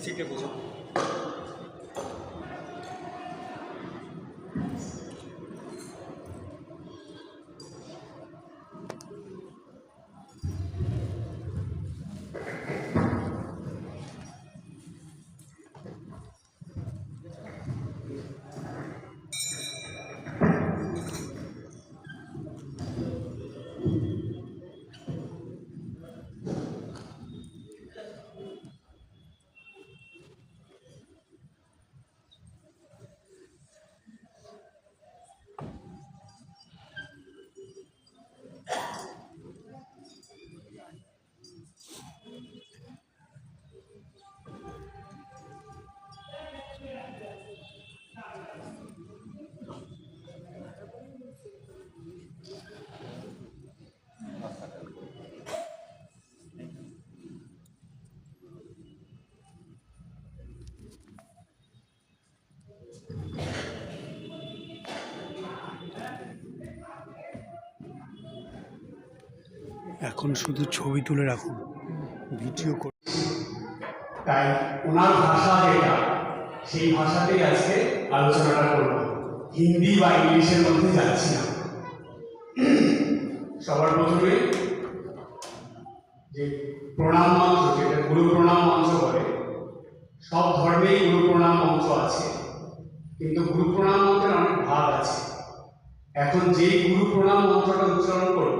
শিখে বোঝো। এখন শুধু ছবি তুলে রাখুন, ভিডিও করে। তাই ওনার ভাষা যেটা, সেই ভাষাতেই আজকে আলোচনাটা করব। হিন্দি বা ইংলিশের মধ্যে যাচ্ছি না। সবার প্রথমে যে প্রণাম মন্ত্র, যেটা গুরু প্রণাম মন্ত্র বলে, সব ধর্মেই গুরু প্রণাম মন্ত্র আছে, কিন্তু গুরু প্রণাম মন্ত্রের অনেক ভাগ আছে। এখন যে গুরু প্রণাম মন্ত্রটা উচ্চারণ করব,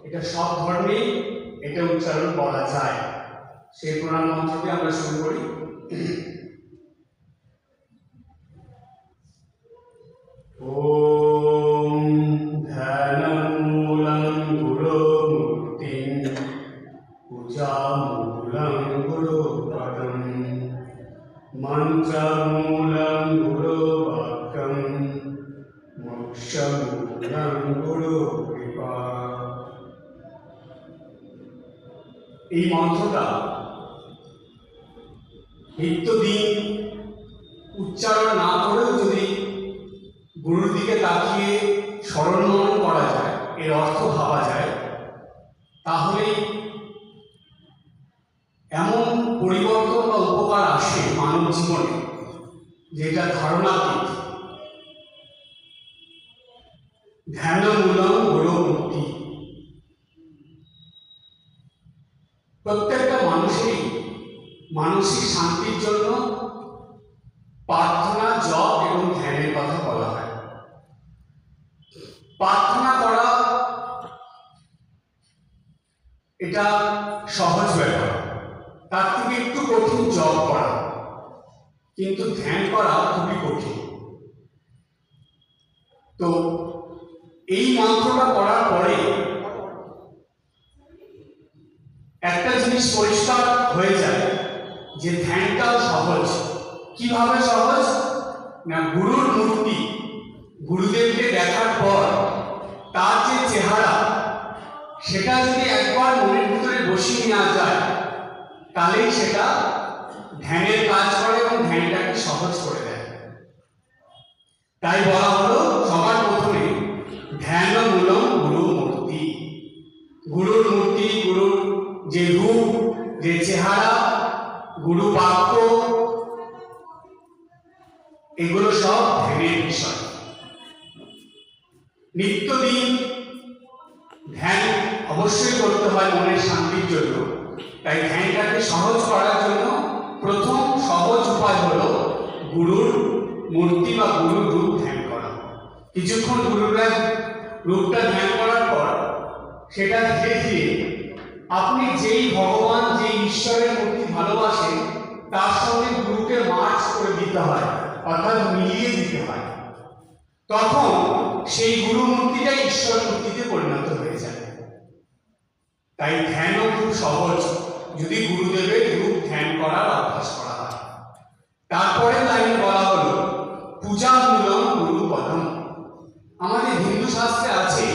এটা সব ধর্মেই এটা উচ্চারণ করা যায়। সেই প্রণাম মন্ত্রটি আমরা শুরু করি। ওম ধ্যানমূলং গুরুমূর্তিং পূজামূলং গুরুপদং মন্ত্রমূলং গুরুবাক্যং মোক্ষমূলং গুরুকৃপা। এই মন্ত্রটা নিত্যদিন উচ্চারণ না করেও যদি গুরুর দিকে তাকিয়ে স্মরণ মনন করা যায়, এর অর্থ ভাবা যায়, তাহলেই এমন পরিবর্তন বা উপকার আসে মানব জীবনে যেটা ধারণাতীত। ধ্যানমূলং গুরুমূর্তি। প্রত্যেকটা মানুষেরই মানসিক শান্তির জন্য প্রার্থনা, জপ এবং ধ্যানের কথা বলা হয়। প্রার্থনা করা এটা সহজ ব্যাপার, তার থেকে একটু কঠিন জপ করা, কিন্তু ধ্যান করা খুবই কঠিন। তো এই মন্ত্রটা করার পরে একটা জিনিস পরিষ্কার হয়ে যায় যে ধ্যানটাও সহজ। কিভাবে সহজ? না, গুরুর মূর্তি, গুরুদেবকে দেখার পর তার যে চেহারা, সেটা যদি একবার মনের ভিতরে বসিয়ে নেওয়া যায়, তাহলেই সেটা ধ্যানের কাজ করে এবং ধ্যানটাকে সহজ করে দেয়। তাই বলা হলো সবার প্রথমে ধ্যানমূলং গুরুমূর্তি। গুরুর মূর্তি, গুরুর যে রূপ, যে চেহারা, গুরু বাক্য, এগুলো সব ধ্যানের বিষয়। নিত্যদিন ধ্যান অবশ্যই করতে হয় মনের শান্তির জন্য। তাই ধ্যানটাকে সহজ করার জন্য প্রথম সহজ উপায় হলো গুরুর মূর্তি বা গুরুর রূপ ধ্যান করা। কিছুক্ষণ গুরুর রূপটা ধ্যান করার পর সেটা ধীরে ধীরে আপনি যেই ভগবান, যেই ঈশ্বরের মূর্তি ভালোবাসেন, তার সঙ্গে গুরুকে মার্জ করে দিতে হয়, অর্থাৎ মিলিয়ে দিতে হয়। তখন সেই গুরু মূর্তিটাই ঈশ্বর মূর্তিতে পরিণত হয়ে যায়। তাই ধ্যানও খুব সহজ যদি গুরুদেবের রূপ ধ্যান করার অভ্যাস করা হয়। তারপরে লাইনে বলা হলো পূজামূলং গুরুপদম। আমাদের হিন্দু শাস্ত্রে আছে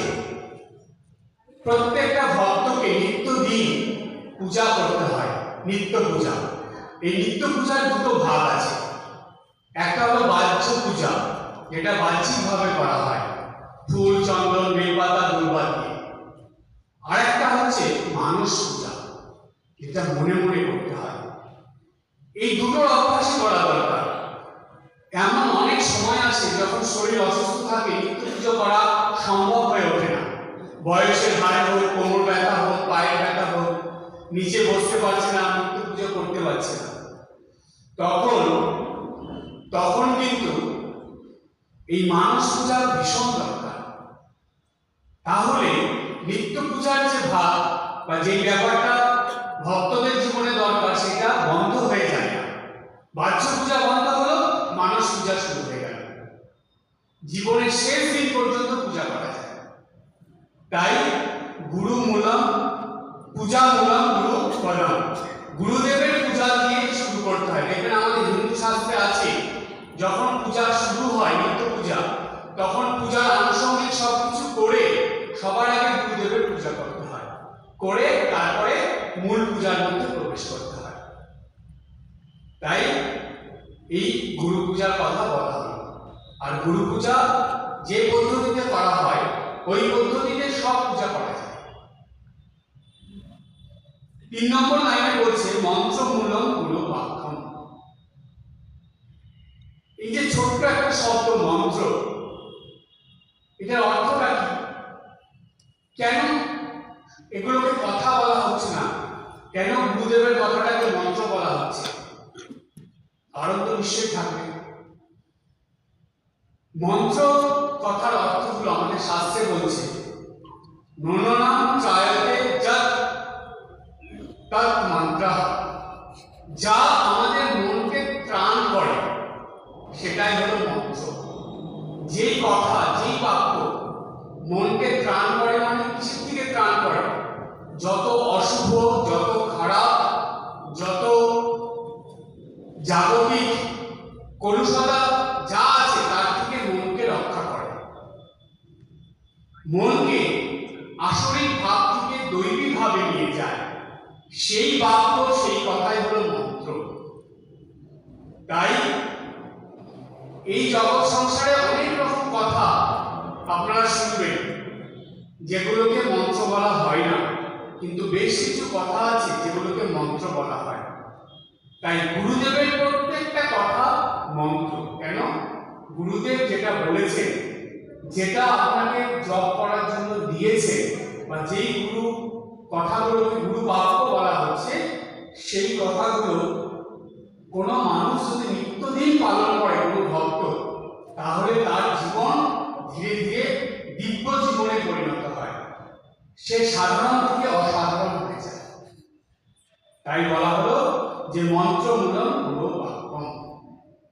প্রত্যেকটা ভক্তকে নিত্যদিন পূজা করতে হয়, নিত্য পূজা। এই নিত্য পূজার দুটো ভাগ আছে। একটা হলো বাহ্য পূজা, যেটা বাহ্যিকভাবে করা হয়, ফুল, চন্দন, বেলপাতা, দুর্বা দিয়ে। আর একটা হচ্ছে মানস পূজা, যেটা মনে মনে করতে হয়। এই দুটোর অভ্যাসই করা দরকার। এমন অনেক সময় আসে যখন শরীর অসুস্থ থাকে, নিত্য পুজো করা সম্ভব হয়ে ওঠে না। বয়সের হারে হোক, কোমর ব্যথা হোক, পায়ের ব্যথা হোক, নিচে বসতে পারছে না, নিত্য পুজো করতে পারছে না। তখন কিন্তু এই মানস পূজা ভীষণ দরকার। তাহলে নিত্য পূজার যে ভাব বা যে ব্যাপারটা ভক্তদের জীবনে দরকার সেটা বন্ধ হয়ে যায় না। বাহ্য পূজা বন্ধ হলো, মানস পূজা শুরু হয়ে গেল। জীবনের শেষ দিন পর্যন্ত পূজা করা যায়। তাই গুরু মূলম পূজা মূলম গুরু পদম, গুরুদেবের পূজা দিয়ে শুরু করতে হয়। দেখবেন আমাদের হিন্দু শাস্ত্রে আছে, যখন পূজা শুরু হয় নিত্য পূজা, তখন পূজার আনুষঙ্গিক সবকিছু করে সবার আগে গুরুদেবের পূজা করতে হয়, করে তারপরে মূল পূজার মধ্যে প্রবেশ করতে হয়। তাই এই গুরু পূজার কথা বলা হলো। আর গুরু পূজা যে পদ্ধতিতে করা হয় ওই পদ্ধতিতে সব পূজা করা যায়। 3 নম্বর লাইনে বলছে মন্ত্রমূলম গুরু বাক্যম। এই যে ছোট্ট একটা শব্দ মন্ত্র, এটার অর্থটা কি? কেন এগুলোকে কথা বলা হচ্ছে না? কেন গুরুদেবের কথাটাকে মন্ত্র বলা হচ্ছে? কারণ তো নিশ্চয়ই থাকবে। মন্ত্র কথার অর্থ হলো, আমাদের শাস্ত্রে বলছে নননাম চায়তে যৎ তৎ মন্ত্র, যা আমাদের মনকে ত্রাণ করে সেটাই হলো মন্ত্র। যেই কথা, যেই বাক্য মনকে ত্রাণ করে, মানে কিসের থেকে ত্রাণ করে? যত অশুভ, যত খারাপ, যত জাগতিক কলুষতা যা আছে তার থেকে মনকে রক্ষা করে। মনকে আসরিক ভাব থেকে দৈবিক ভাবে নিয়ে যায়। সেই বাক্য, সেই কথাই হলো মন্ত্র। তাই এই জগৎ সংসারে অনেক রকম কথা আপনারা শুনবেন যেগুলোকে মন্ত্র বলা হয় না, কিন্তু বেশ কিছু কথা আছে যেগুলোকে মন্ত্র বলা হয়। তাই গুরুদেবের প্রত্যেকটা কথা মন্ত্র। কেন? গুরুদেব যেটা বলেছেন, যেটা আপনাকে জপ করার জন্য দিয়েছে, বা যেই গুরু কথাগুলোকে গুরু বাক্য বলা হচ্ছে, সেই কথাগুলো কোনো মানুষ যদি নিত্যদিন পালন করে, কোনো ভক্ত, তাহলে তার জীবন ধীরে ধীরে দিব্য জীবনে পরিণত হয়। সে সাধারণ থেকে অসাধারণ হয়ে যায়। তাই বলা হলো যে মন্ত্রমূলম গুরু বাক্যম।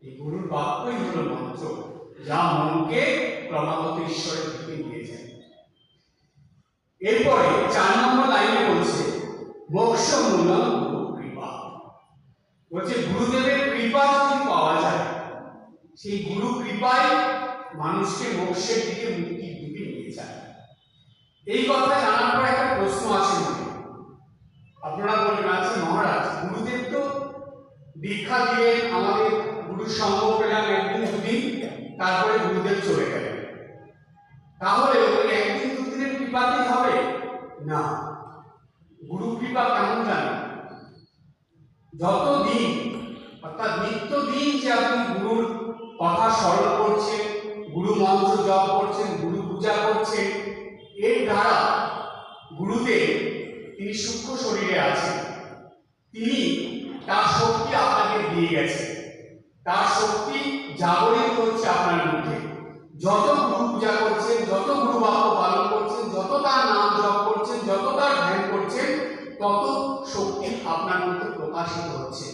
এই গুরুর বাক্যই হলো মন্ত্র, যা মনকে ক্রমাগত ঈশ্বরের দিকে নিয়ে যায়। এরপরে 4 নম্বর লাইনে বলছে মোক্ষমূলম গুরু কৃপা। বলছে গুরুদেবের কৃপা যদি পাওয়া যায়, সেই গুরু কৃপায় মানুষকে মোক্ষের দিকে, মুক্তির দিকে নিয়ে যায়। এই কথা জানার পর একটা প্রশ্ন আছে মনে। আপনারা বলবেন, আচ্ছা মহারাজ, গুরুদেব তো দীক্ষা দিলেন, আমাদের গুরুর সঙ্গ পেলাম একদিন দুদিন, তারপরে গুরুদেব চলে গেলেন, তাহলে ওই একদিন দুদিনের কৃপাতেই হবে? না। গুরু কৃপা কেমন জানেন? যতদিন, অর্থাৎ নিত্যদিন যে আপনি গুরুর কথা স্মরণ করছেন, গুরু মন্ত্র জপ করছেন, গুরু পূজা করছেন, এর দ্বারা গুরুদেব, তিনি সূক্ষ্ম শরীরে আছেন, তিনি তার শক্তি আপনাকে দিয়ে গেছেন। তার শক্তি জাগরিত হচ্ছে আপনার মধ্যে। যত গুরু পূজা করছেন, যত গুরু বাক্য পালন করছেন, যত তার নাম জপ করছেন, যত তার ধ্যান করছেন, তত শক্তি আপনার মধ্যে প্রকাশিত হচ্ছে।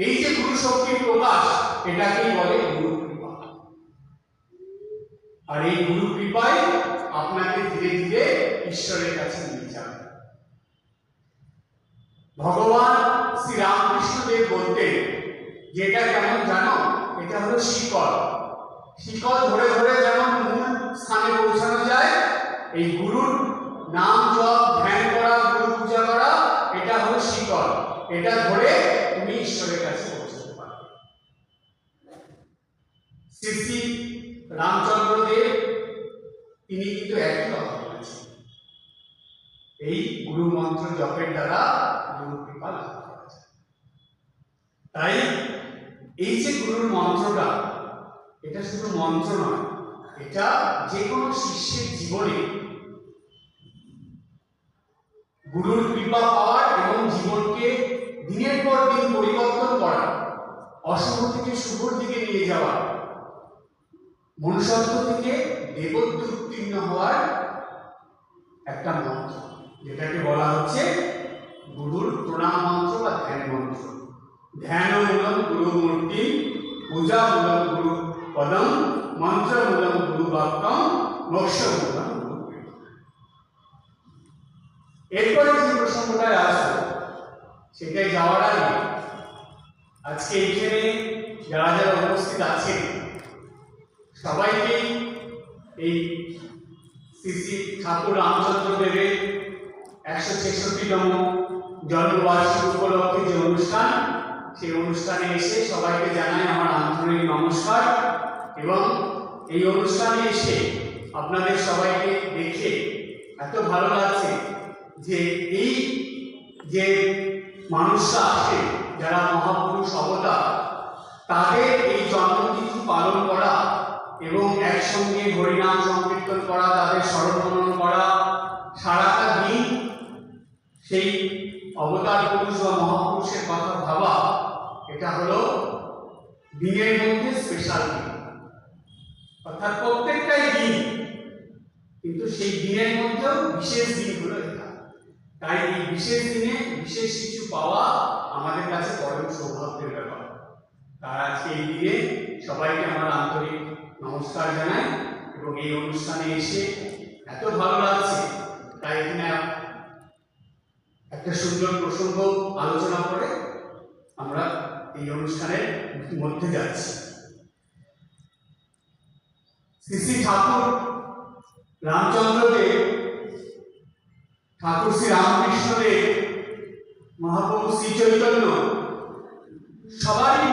এই যে গুরু শক্তির প্রকাশ, এটাকেই বলে গুরু কৃপা। আর এই গুরু কৃপায় আপনাকে ধীরে ধীরে ঈশ্বরের কাছে নিয়ে যাবে। ভগবান শ্রী রামকৃষ্ণদেব বলতেন, যেটা কেমন জানো, এটা হলো শিকড়। শিকড় ধরে ধরে যেমন মূল স্থানে পৌঁছানো যায়, এই গুরুর নাম জপ, ধ্যান করা, গুরু পূজা করা, এটা হলো শিকড়। এটা ধরে তুমি ঈশ্বরের কাছে পৌঁছাতে পারবে। শ্রী শ্রী রামচন্দ্র দেব, তিনি কিন্তু একই কথা বলেছেন, এই গুরু মন্ত্র জপের দ্বারা গুরু কৃপা লাভ করা যায়। তাই এই যে গুরুর মন্ত্রটা, এটা শুধু মন্ত্র নয়, এটা যে কোনো শিষ্যের জীবনে গুরুর কৃপা পাওয়ার এবং জীবনকে দিনের পর দিন পরিবর্তন করা, অশুভ থেকে শুভর দিকে নিয়ে যাওয়া, মনুষ্যত্ব থেকে দেবত্ব উত্তীর্ণ হওয়ার একটা মন্ত্র, যেটাকে বলা হচ্ছে গুরুর প্রণাম মন্ত্র বা ধ্যান মন্ত্র। ধ্যান মূলম গুরু মূর্তি, পূজা মূলম গুরু পদম, মন্ত্র মূলম গুরু বাক্যম, মোক্ষ মূলম গুরু কৃপা। এরপরে যে প্রসঙ্গটায় আসবো সেটাই যাওয়ার আগে আজকে এখানে যারা যারা উপস্থিত আছেন সবাইকে এই শ্রী শ্রী ঠাকুর রামচন্দ্র দেবের 166তম জন্মবার্ষিকী উপলক্ষে যে অনুষ্ঠান, সেই অনুষ্ঠানে এসে সবাইকে জানাই আমার আন্তরিক নমস্কার। এবং এই অনুষ্ঠানে এসে আপনাদের সবাইকে দেখে এত ভালো লাগছে যে এই যে মানুষরা আসে যারা মহাপুরুষ অবতার, তাদের এই জন্মতিথি পালন করা এবং একসঙ্গে হরিনাম সংকীর্তন করা, তাদের স্মরণ মনন করা, সারাটা দিন সেই অবতার পুরুষ বা মহাপুরুষের কথা ভাবা, এটা হলো দিনের মধ্যে স্পেশাল দিন। অর্থাৎ প্রত্যেকটাই দিন, কিন্তু সেই দিনের মধ্যেও বিশেষ দিন হলো এটা। তাই এই বিশেষ দিনে বিশেষ কিছু পাওয়া আমাদের কাছে পরম সৌভাগ্যের ব্যাপার। তার আজকে এই দিনে সবাইকে আমার আন্তরিক নমস্কার জানাই এবং এই অনুষ্ঠানে এসে এত ভালো লাগছে, তাই এখানে একটা সুন্দর প্রসঙ্গ আলোচনা করে আমরা এই অনুষ্ঠানের মধ্যে যাচ্ছি। শ্রী শ্রী ঠাকুর রামচন্দ্রদেব, ঠাকুর শ্রী রামকৃষ্ণদেব, মহাপ্রভু শ্রী চৈতন্য, সবারই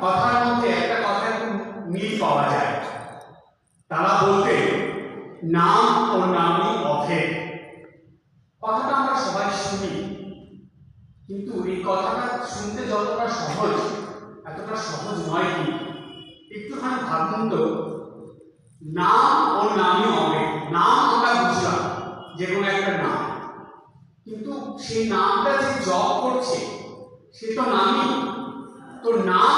কথার মধ্যে একটা কথা মিল পাওয়া যায়। তারা বলতেন নাম ও নামই অভেদ। কথাটা আমরা সবাই শুনি, কিন্তু এই কথাটা শুনতে যতটা সহজ, এতটা সহজ নয়। কি একটুখানি ভাবুন তো, নাম ও নামই অভেদ। নাম আমরা বুঝলাম যে কোনো একটা নাম, কিন্তু সেই নামটা যে জপ করছে সে তো নামই। তো নাম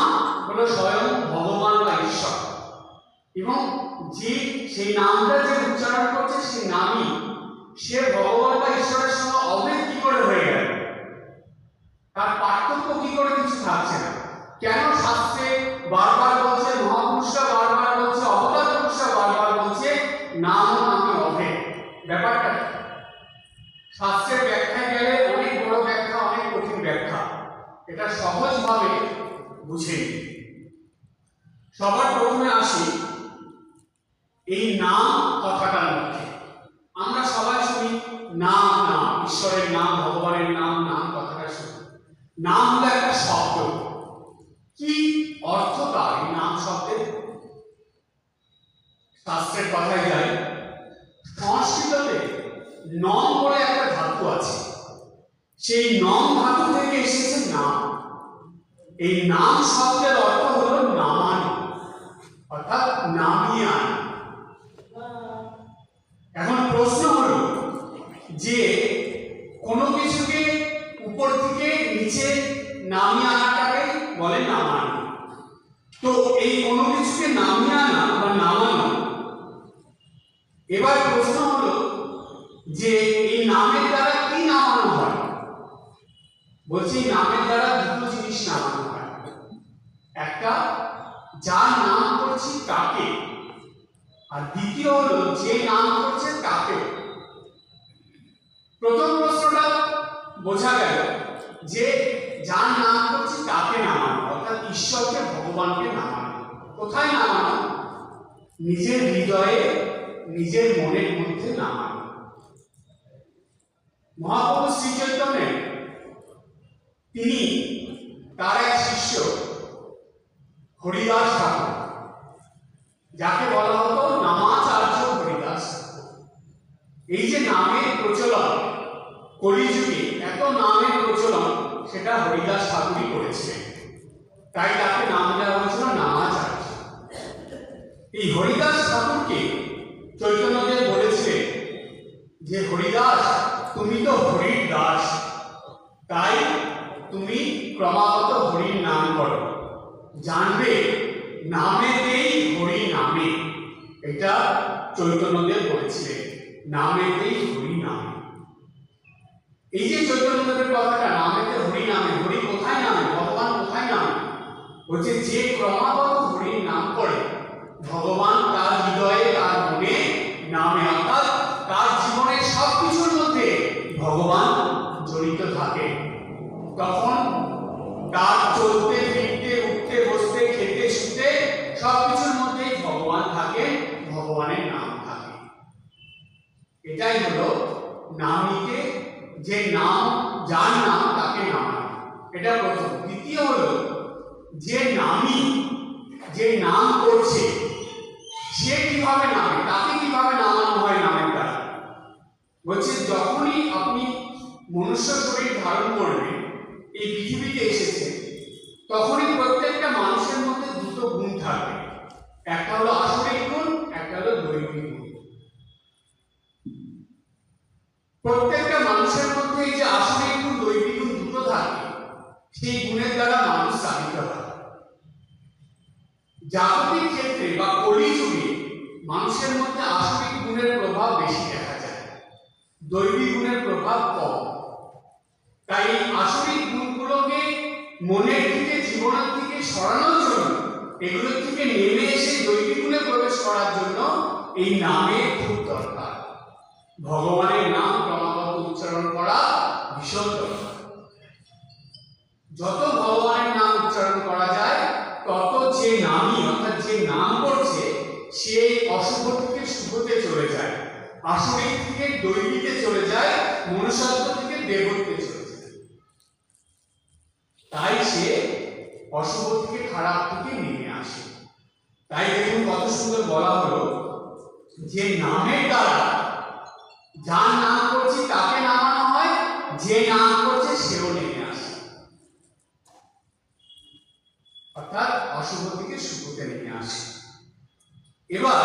হলো স্বয়ং ভগবান বা ঈশ্বর, এবং যে সেই নামটা যে উচ্চারণ করছে সেই নামই, সে ভগবান বা ঈশ্বরের সঙ্গে অভেদ কি করে হয়ে গেল? তার পার্থক্য কি করে কিছু থাকছে না? কেন শাস্ত্রে বারবার বলছে, মহাপুরুষরা বারবার বলছে, অবতার পুরুষরা বারবার বলছে নাম ও নামই অভেদ? ব্যাপারটা শাস্ত্রের ব্যাখ্যায় গেলে অনেক বড় ব্যাখ্যা, অনেক কঠিন ব্যাখ্যা, এটা সহজভাবে বুঝে নিই। সবার প্রথমে আসি এই নাম কথাটার মধ্যে। আমরা সবাই শুনি নাম, নাম, ঈশ্বরের নাম, ভগবানের নাম, নাম কথাটা শুনি। নাম হলো একটা শব্দ। কি অর্থ তার এই নাম শব্দের? শাস্ত্রের কথায় যাই, সংস্কৃততে নম বলে একটা ধাতু আছে, সেই নম ধাতু থেকে এসেছে নাম। এই নাম শব্দের অর্থ হলো নামানো, অর্থাৎ নামিয়ে আনা। এখন প্রশ্ন হলো যে কোনো কিছুকে উপর থেকে নিচে নামিয়ে আনাটাকে বলে নামানো। তো এই কোনো কিছুকে নামিয়ে আনা বা নামানো, এবার প্রশ্ন হলো যে এই নামের দ্বারা কি নামানো হয়? বলছি নামের দ্বারা দুটো জিনিস নামানো হয়। একটা, যার নাম করছি তাকে, আর দ্বিতীয় হলো যে নাম করছে তাকে। প্রথম প্রশ্নটা বোঝা গেল যে যার নাম করছি তাকে নামানো, অর্থাৎ ঈশ্বরকে, ভগবানকে নামানো। কোথায় নামানো? নিজের হৃদয়ে, নিজের মনের মধ্যে নামানো। মহাপ্রভু শ্রী চৈতন্য তিনি তার এক শিষ্য হরিদাস ঠাকুর, যাকে বলা হতো নামাচার্য হরিদাস ঠাকুর। এই যে নামের প্রচলন, কলিযুগে এত নামের প্রচলন, সেটা হরিদাস ঠাকুরই করেছিলেন। তাই তাকে নাম দেওয়া হয়েছিল নামাচার্য। এই হরিদাস ঠাকুরকে চৈতন্যদেব বলেছিলেন যে হরিদাস তুমি তো হরির দাস, তাই তুমি ক্রমাগত হরির নাম করো, জানবে নামেতেই হরি নামে। এটা চৈতন্যদেব বলেছিলেন, নামেতেই হরি নামে। এই যে চৈতন্যদেবের কথাটা, নামেতে হরি নামে, হরি কোথায় নামে, ভগবান কোথায় নামে, বলছে যে ক্রমাগত হরির নাম করে ভগবান তার হৃদয়ে তার মনে নামে, অর্থাৎ তার জীবনের সবকিছুর মধ্যে ভগবান জড়িত থাকে। তখন তার চলতে ফিরতে উঠতে বসতে খেতে শুতে সবকিছুর মধ্যেই ভগবান থাকে, ভগবানের নাম থাকে। এটাই হলো নামীকে, যে নাম, যার নাম তাকে নামানো, এটা প্রথম। দ্বিতীয় হলো যে নামী, যে নাম করছে সে কিভাবে নামে, তাকে কিভাবে নামানো হয় নামের দ্বারা। বলছে যখনই আপনি মনুষ্য শরীর ধারণ করবেন, এই পৃথিবীতে এসেছে, তখনই প্রত্যেকটা মানুষের মধ্যে দুটো গুণ থাকবে, একটা হলো আসরিক গুণ, একটা হলো দৈবিক গুণ। প্রত্যেকটা মানুষের মধ্যে এই যে আসরিক গুণ দৈবিক গুণ দুটো থাকে, সেই গুণের দ্বারা মানুষ চালিত হয়। জাগতিক ক্ষেত্রে বা কলিযুগে মানুষের মধ্যে আসরিক গুণের প্রভাব বেশি দেখা যায়, দৈবিক গুণের প্রভাব কম। তাই আসরিক গুণগুলোকে মনের দিকে, জীবনের দিকে সরানোর জন্য, এগুলোর থেকে নেমে এসে দৈবিক গুণে প্রবেশ করার জন্য এই নামের খুব দরকার। ভগবানের নাম ক্রমাগত উচ্চারণ করা ভীষণ দরকার। যত ভগবানের নাম উচ্চারণ করা যায়, তত যে নামী, অর্থাৎ যে নাম করছে, সেই অশুভ থেকে শুভতে চলে যায়, আসরিক থেকে দৈবিকে চলে যায়, মনুষ্যত্ব থেকে দেবত্বে চলে যায়। তাই সে অশুভ থেকে খারাপ থেকে নেমে আসে। তাই দেখুন কত সুন্দর বলা হলো যে নামের দ্বারা, যার নাম করছে তাকে নামানো হয়, যে নাম করছে সেও নেমে আসে, অর্থাৎ অশুভ থেকে শুভতে নেমে আসে। এবার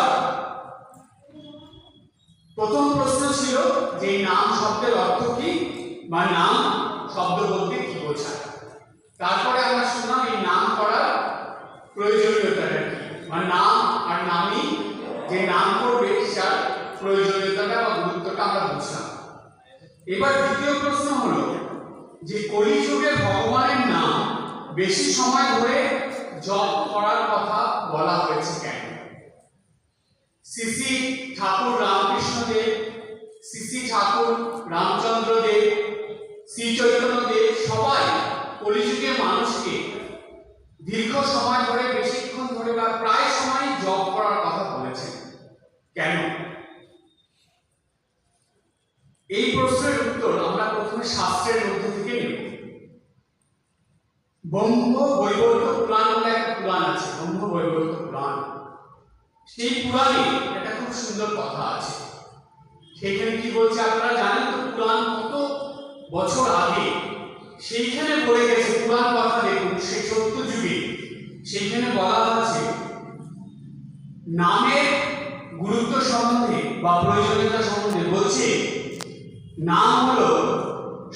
প্রথম প্রশ্ন ছিল যে নাম শব্দের অর্থ কি, বা নাম শব্দ বলতে কি বোঝায়। তারপরে আমরা শুনলাম এই নাম করার প্রয়োজনীয়তাটা কি, বা নাম আর নামী যে নাম করবে তার প্রয়োজনীয়তাটা বা গুরুত্বটা আমরা বুঝলাম। এবার দ্বিতীয় প্রশ্ন হলো যে কলিযুগে ভগবানের নাম বেশি সময় ধরে জপ করার কথা বলা হয়েছে কেন। শ্রী শ্রী ঠাকুর রামকৃষ্ণ দেব, শ্রী শ্রী ঠাকুর রামচন্দ্র দেব, শ্রী চৈতন্য দেব সবাই কলিযুগে মানুষকে দীর্ঘ সময় ধরে, বেশিক্ষণ ধরে বা প্রায় সময় জপ করার কথা বলেছেন কেন। এই প্রশ্নের উত্তর আমরা প্রথমে শাস্ত্রের মধ্যে থেকে নেব। ব্রহ্ম বৈবর্ত পুরাণ বলে একটা পুরাণ আছে, ব্রহ্ম বৈবর্ত পুরাণ। সেই পুরাণে একটা খুব সুন্দর কথা আছে। সেখানে কি বলছে আপনারা জানেন তো, পুরাণ কত বছর আগে সেইখানে বলে গেছে। পুরাণ কথা দেখুন, সেই সত্য যুগে সেইখানে বলা আছে নামের গুরুত্ব সম্বন্ধে বা প্রয়োজনীয়তা সম্বন্ধে। বলছে নাম হলো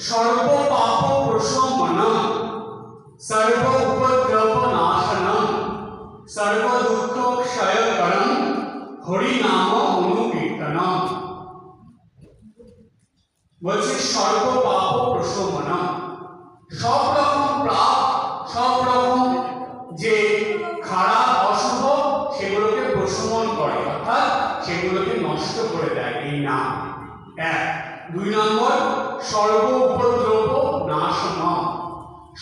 সর্ব পাপ প্রশমনম, সর্ব উপদ্রব নাশনম, সর্ব দুঃখ ক্ষয়করম, হরি নাম অনুকীর্তনম। বলছে সর্ব পাপ প্রশমনম, সব রকম পাপ, সব রকম যে খারাপ অশুভ সেগুলোকে প্রশমন করে, অর্থাৎ সেগুলোকে নষ্ট করে দেয় এই নাম। এক। দুই নম্বর, সর্ব উপদ্রব নাশনম,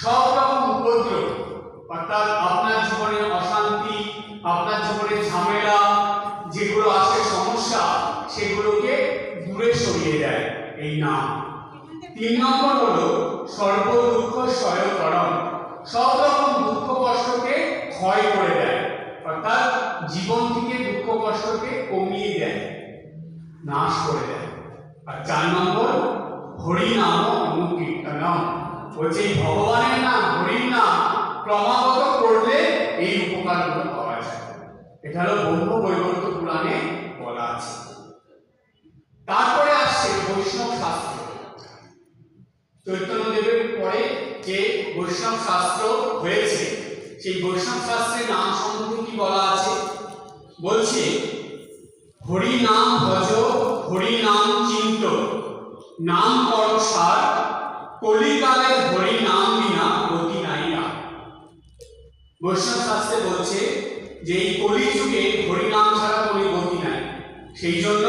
সব রকম উপদ্রব, অর্থাৎ আপনার জীবনে অশান্তি, আপনার জীবনে ঝামেলা যেগুলো আছে, সমস্যা, সেগুলোকে দূরে সরিয়ে দেয় এই নাম। তিন নম্বর হলো সর্ব দুঃখ ক্ষয়করম, সব রকম দুঃখ কষ্টকে ক্ষয় করে দেয়, অর্থাৎ জীবন থেকে দুঃখ কষ্টকে কমিয়ে দেয়, নাশ করে দেয়। আর চার নম্বর হরি নাম অনুকীর্তনম, বলছে ভগবানের নাম, হরির নাম ক্রমাগত করলে এই উপকারগুলো পাওয়া যায়। এটা হলো ব্রহ্মবৈবর্ত পুরাণে বলা আছে। তারপরে আসছে বৈষ্ণব শাস্ত্র। চৈতন্যদেবের পরে যে বৈষ্ণব শাস্ত্র হয়েছে, সেই বৈষ্ণব শাস্ত্রের নাম সম্বন্ধে কি বলা আছে? বলছে, হরি নাম ভজ, হরি নাম চিন্ত, নাম কর সার, কলিকালে হরি নাম বিনা গতি নাই আর। বৈষ্ণব শাস্ত্রে বলছে যে এই কলিযুগে হরি নাম ছাড়া কোনো গতি নাই, সেই জন্য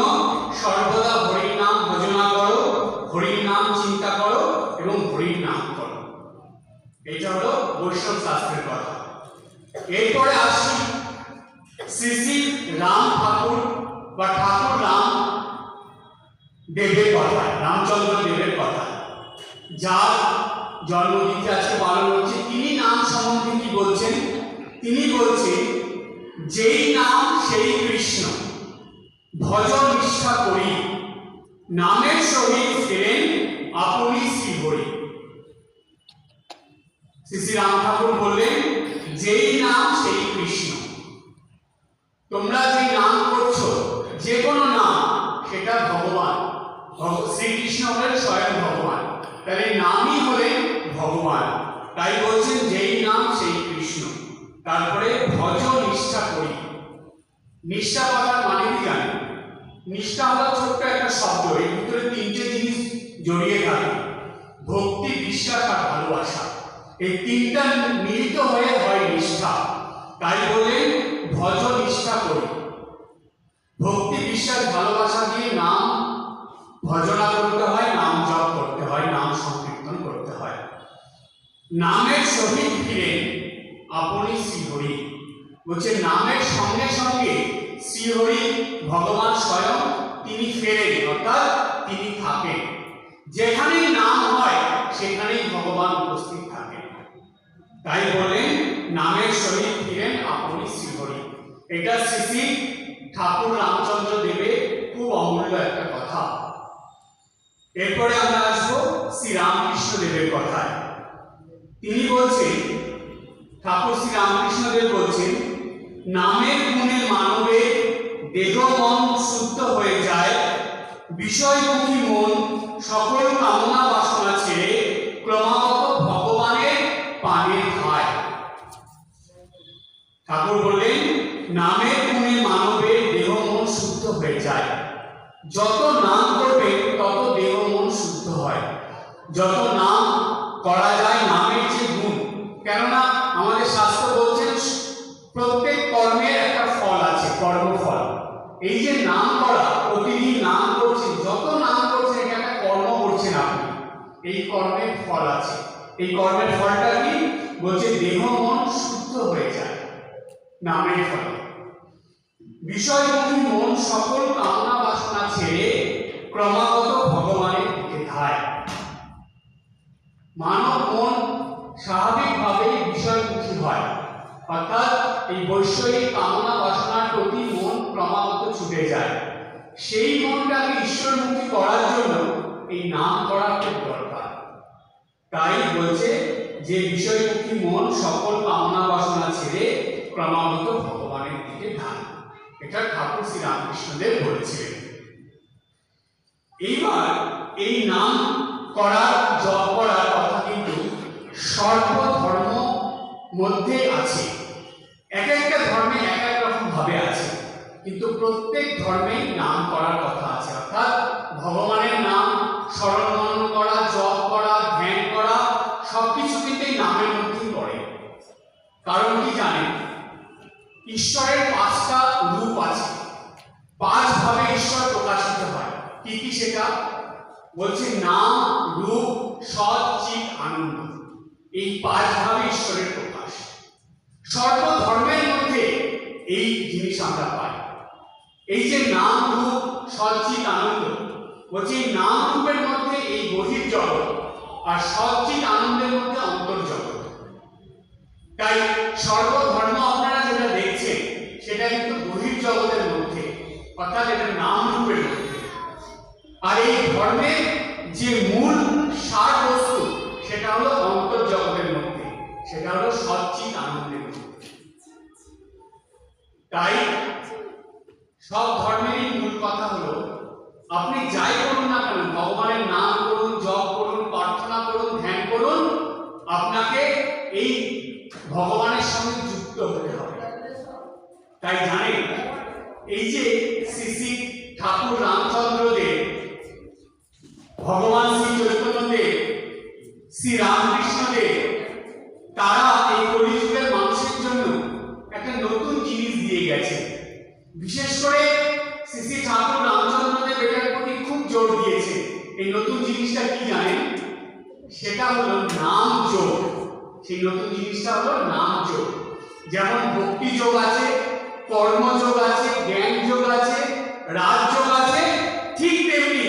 সর্বদা হরির নাম ভজনা করো, হরির নাম চিন্তা করো এবং হরির নাম করো। এটা হলো বৈষ্ণব শাস্ত্রের কথা। এরপরে আসি শ্রী শ্রী রাম ঠাকুর বা ঠাকুর রাম দেবের কথা, রামচন্দ্র দেবের কথা, যার জন্মতিথি আজকে পালন হচ্ছে। তিনি নাম সম্বন্ধে কি বলছেন? তিনি বলছেন, যেই নাম সেই কৃষ্ণ, ভজ নিষ্ঠা করি, নামের সহিত ফেরেন আপনি শ্রীহরি। শ্রী শ্রী রাম ঠাকুর বললেন, যেই নাম সেই কৃষ্ণ। তোমরা যে নাম করছো, যে কোনো নাম, সেটা ভগবান। শ্রীকৃষ্ণ হলেন স্বয়ং ভগবান, তাহলে নামই হলেন ভগবান। তাই বলছেন যেই নাম সেই কৃষ্ণ। তারপরে ভজ নিষ্ঠা করি। নিষ্ঠা কথার মানে কি জানেন? নিষ্ঠা হলো ছোট্ট একটা শব্দ, এর ভিতরে তিনটে জিনিস জড়িয়ে থাকে, ভক্তি, বিশ্বাস আর ভালোবাসা। এই তিনটা মিলিত হয়ে হয় নিষ্ঠা। তাই বললেন ভজ নিষ্ঠা করি। ভক্তি, বিশ্বাস, ভালোবাসা দিয়ে নাম ভজনা করতে হয়, নাম জপ করতে হয়, নাম সংকীর্তন করতে হয়। নামের সহিত ফিরে আপনি শ্রীহরি। বলছে নামের সঙ্গে সঙ্গে শ্রীহরি ভগবান স্বয়ং তিনি ফেরেন, অর্থাৎ তিনি থাকেন। যেখানেই নাম হয় সেখানেই ভগবান উপস্থিত থাকেন। তাই বলেন নামের সহিত ফিরেন আপনি শ্রীহরি। এটা শ্রী শ্রী ঠাকুর রামচন্দ্র দেবের খুব অমূল্য একটা কথা। এরপরে আমরা আসবো শ্রী রামকৃষ্ণ দেবের কথায়। তিনি বলছেন, ঠাকুর শ্রী রামকৃষ্ণ দেব বলছেন, নামের গুণে মানবের দেহ মন শুদ্ধ হয়ে যায়, বিষয়মুখী মন সকল কামনা বাসনা ছেড়ে ক্রমাগত ভগবানের পানে খায়। ঠাকুর বললেন নামের গুণে মানবের দেহ মন শুদ্ধ হয়ে যায়। যত নাম করবে তত দেহ মন শুদ্ধ হয়। যত নাম করা যায়, নামের যে গুণ, কেননা আমাদের শাস্ত্র বলছেন প্রত্যেক কর্মের একটা ফল আছে, কর্মফল। এই যে নাম করা, প্রতিদিন নাম করছেন, যত নাম করছেন, এটা একটা কর্ম করছেন আপনি, এই কর্মের ফল আছে। এই কর্মের ফলটা কি? বলছে দেহ মন শুদ্ধ হয়ে যায় নামের ফলে। বিষয়মুখী মন সকল কামনা বাসনা ছেড়ে ক্রমাগত ভগবানের দিকে ধায়। মানব মন স্বাভাবিকভাবেই বিষয়মুখী হয়, অর্থাৎ এই বৈষয়িক কামনা বাসনার প্রতি মন ক্রমাগত ছুটে যায়। সেই মনটাকে ঈশ্বরমুখী করার জন্য এই নাম করা খুব দরকার। তাই বলছে যে বিষয়মুখী মন সকল কামনা বাসনা ছেড়ে ক্রমাগত ভগবানের দিকে ধায়। এটা ঠাকুর শ্রী রামকৃষ্ণদেব বলেছিলেন। এইবার এই নাম করার, জপ করার কথা কিন্তু সর্বধর্ম মধ্যে আছে। এক একটা ধর্মে এক এক রকম ভাবে আছে, কিন্তু প্রত্যেক ধর্মেই নাম করার কথা আছে। অর্থাৎ ভগবানের নাম স্মরণ মনন করা, জপ করা, ধ্যান করা, সবকিছু কিন্তু এই নামের মধ্যেই পড়ে। কারণ কি জানেন? ঈশ্বরের পাঁচটা রূপ আছে, পাঁচ ভাবে ঈশ্বর প্রকাশিত হয়। কি কি সেটা? বলছে নাম, রূপ, সৎ, চিৎ, আনন্দ। এই পাঁচ ভাবে ঈশ্বরের প্রকাশ। সর্বধর্মের মধ্যে এই জিনিস আমরা পাই। এই যে নাম, রূপ, সৎ, চিৎ, আনন্দ, বলছে এই নাম রূপের মধ্যে এই বহির জগৎ, আর সৎ, চিৎ, আনন্দের মধ্যে অন্তর্জগৎ। তাই সর্বধর্ম আপনারা যেটা দেখছেন সেটা কিন্তু বহির জগতের মধ্যে, অর্থাৎ এটা নাম রূপের মধ্যে। আর এই ধর্মের যে মূল সার বস্তু সেটা হলো অন্তর্জগতের মধ্যে, সেটা হলো সচ্চিত আনন্দের। তাই সব ধর্মেরই মূল কথা হলো আপনি যাই করুন না কেন, ভগবানের নাম করুন, জপ করুন, প্রার্থনা করুন, ধ্যান করুন, আপনাকে এই ভগবানের সঙ্গে যুক্ত হতে হবে। তাই জানেন, এই যে শ্রী শ্রী ঠাকুর রামচন্দ্র দেব, ভগবান শ্রী চৈতন্য দেব, শ্রী রামকৃষ্ণ দেব, তারা এই কলিযুগের মানুষের জন্য একটা নতুন জিনিস দিয়ে গেছে। বিশেষ করে শ্রী শ্রী ঠাকুর রামচন্দ্র দেব এটার প্রতি খুব জোর দিয়েছে। এই নতুন জিনিসটা কি জানেন? সেটা হলো নাম যোগ। সেই নতুন জিনিসটা হলো নাম যোগ। যেমন ভক্তি যোগ আছে, কর্মযোগ আছে, জ্ঞান যোগ আছে, রাজযোগ আছে, ঠিক তেমনি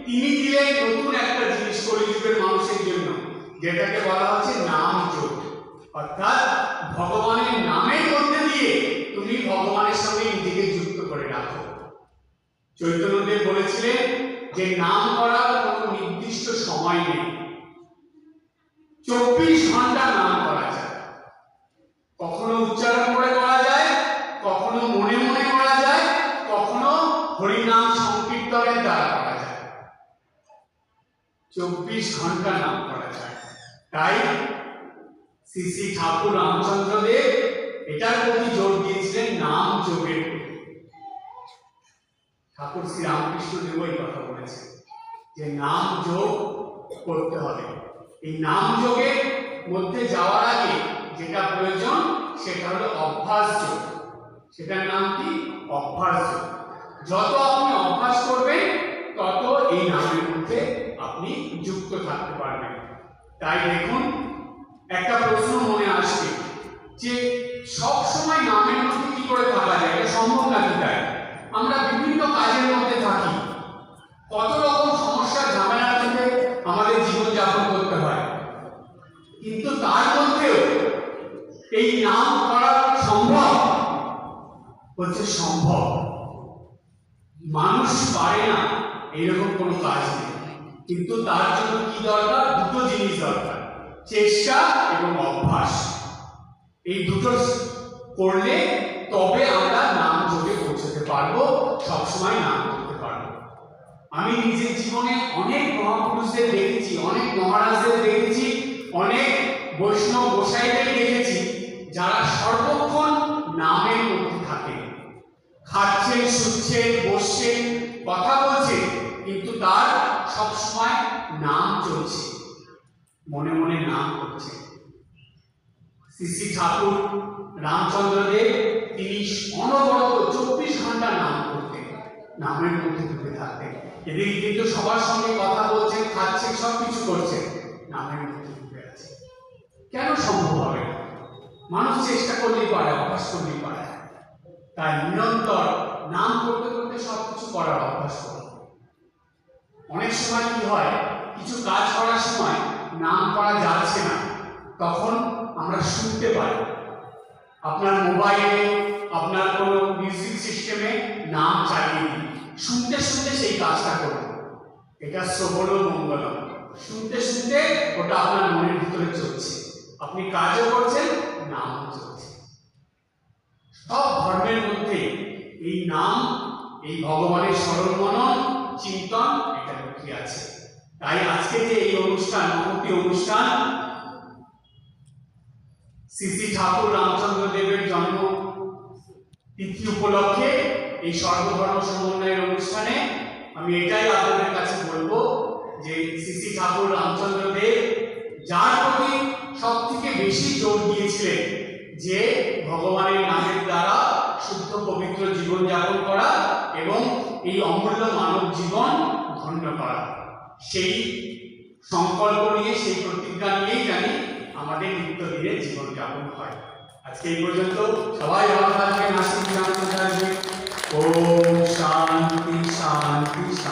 তিনি দিলেন নতুন একটা জিনিস কলিযুগের মানুষের জন্য, যেটাকে বলা হচ্ছে নাম যোগ। অর্থাৎ ভগবানের নামের মধ্যে দিয়ে তুমি ভগবানের সঙ্গে নিজেকে যুক্ত করে রাখো। চৈতন্যদেব বলেছিলেন যে নাম করার কোনো নির্দিষ্ট সময় নেই, 24 ঘন্টা নাম করা যায়। কখনো উচ্চারণ করে করা যায়, কখনো মনে মনে করা যায়, কখনো হরিনাম সংকীর্তনের দ্বারা করা যায়। 24 ঘন্টা নাম করা যায়। তাই শ্রী শ্রী ঠাকুর রামচন্দ্র দেব এটার প্রতি জোর দিয়েছিলেন নাম যোগের প্রতি। ঠাকুর শ্রী রামকৃষ্ণ দেব এই কথা বলেছেন যে নাম যোগ করতে হবে। এই নাম যোগের মধ্যে যাওয়ার আগে যেটা প্রয়োজন সেটা হলো অভ্যাস যোগ। সেটার নাম কি? অভ্যাস যোগ। যত আপনি অভ্যাস করবেন তত এই নামের মধ্যে আপনি যুক্ত থাকতে পারবেন। তাই দেখুন, একটা প্রশ্ন মনে আসবে যে সব সময় নামের মধ্যে কি করে থাকা যায়, এটা সম্ভব নাকি? তাই আমরা বিভিন্ন কাজের মধ্যে থাকি, কত রকম সমস্যা ঝামেলার মধ্যে আমাদের জীবন যাপন করতে হয়, কিন্তু তার মধ্যেও এই নাম করা সম্ভব হচ্ছে সম্ভব। মানুষ পারে না এইরকম কোনো কাজ নেই, কিন্তু তার জন্য কি দরকার? দুটো জিনিস দরকার, চেষ্টা এবং অভ্যাস। এই দুটো করলে তবে আমরা নাম যোগে পৌঁছতে পারবো, সবসময় নাম করতে পারবো। আমি নিজের জীবনে অনেক মহাপুরুষদের দেখেছি, অনেক মহারাজদের দেখেছি, অনেক বৈষ্ণব গোসাইদের দেখেছি, যারা সর্বক্ষণ নামের মধ্যে থাকে। খাচ্ছেন, শুচ্ছেন, বসছেন, কথা বলছেন, কিন্তু তার সবসময় নাম চলছে, মনে মনে নাম করছে। শ্রী শ্রী ঠাকুর রামচন্দ্র দেব তিনি অনবরত 24 ঘন্টা নাম করতেন, নামের মধ্যে ডুবে থাকতেন। এদিকে কিন্তু সবার সঙ্গে কথা বলছেন, খাচ্ছেন, সবকিছু করছেন, নামের মধ্যে ডুবে আছে। কেন সম্ভব হবে? মানুষ চেষ্টা করলেই পারে, অভ্যাস করলেই পারে। তাই নিরন্তর নাম করতে করতে সবকিছু করার অভ্যাস করুন। অনেক সময় কি হয়, কিছু কাজ করার সময় নাম করা যাচ্ছে না, তখন আমরা শুনতে পাই। আপনার মোবাইলে, আপনার কোনো মিউজিক সিস্টেমে নাম চালিয়ে দিন, শুনতে শুনতে সেই কাজটা করুন। এটা শ্রবণ মঙ্গলম। শুনতে শুনতে ওটা আপনার মনের ভিতরে চলছে, আপনি কাজও করছেন, নামও চলছে। সব ধর্মের মধ্যে এই নাম, এই ভগবানের স্মরণ মনন চিন্তন, এটা লুকিয়ে আছে। তাই আজকে যে এই অনুষ্ঠান, মহতী অনুষ্ঠান, শ্রী শ্রী ঠাকুর রামচন্দ্র দেবের জন্ম তিথি উপলক্ষে এই সর্বধর্ম সমন্বয়ের অনুষ্ঠানে আমি এটাই আপনাদের কাছে বলবো যে শ্রী শ্রী ঠাকুর রামচন্দ্র দেব যার প্রতি সব থেকে বেশি জোর দিয়েছিলেন যে ভগবানের নামের দ্বারা শুদ্ধ পবিত্র জীবন যাপন করা এবং এই অমূল্য মানব জীবন ধন্য করা, সেই সংকল্প নিয়ে, সেই প্রতিজ্ঞা নিয়েই জানি আমাদের নিত্যদিনের জীবন যাপন হয়। আজকে এই পর্যন্ত। সবাই ভালো থাকবেন, আশীর্বাদ থাকবে। ওম শান্তি শান্তি।